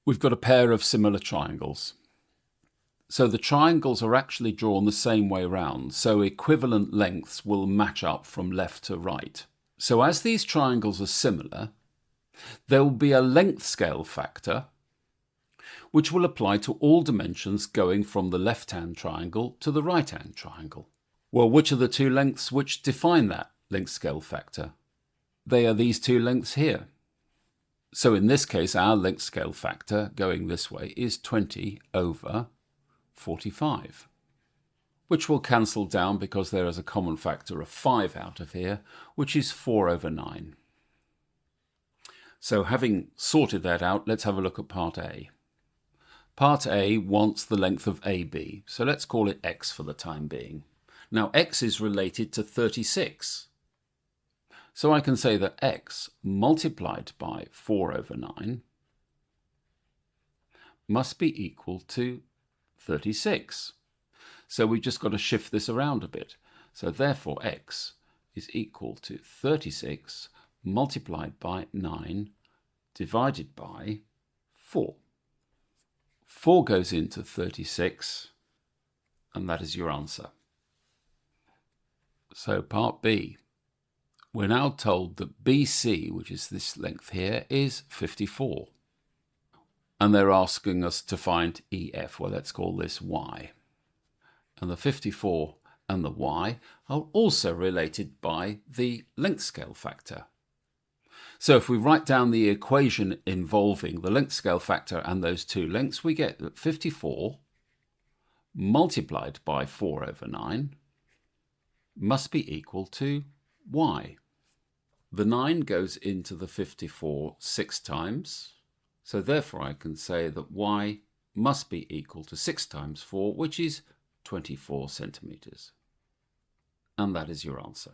We've got a pair of similar triangles. So the triangles are actually drawn the same way round, so equivalent lengths will match up from left to right. So as these triangles are similar, there will be a length scale factor which will apply to all dimensions going from the left-hand triangle to the right-hand triangle. Well, which are the two lengths which define that length scale factor? They are these two lengths here. So in this case, our length scale factor going this way is 20 over 45, which will cancel down because there is a common factor of 5 out of here, which is 4 over 9. So having sorted that out, let's have a look at part A. Part A wants the length of AB, so let's call it x for the time being. Now x is related to 36. So I can say that x multiplied by 4 over 9 must be equal to 36. So we've just got to shift this around a bit. So therefore x is equal to 36 multiplied by 9 divided by 4. 4 goes into 36, and that is your answer. So part B. We're now told that BC, which is this length here, is 54. And they're asking us to find EF. Well, let's call this Y. And the 54 and the Y are also related by the length scale factor. So if we write down the equation involving the length scale factor and those two lengths, we get that 54 multiplied by 4 over 9 must be equal to Y. The 9 goes into the 54 6 times, so therefore I can say that Y must be equal to 6 times 4, which is 24 centimetres. And that is your answer.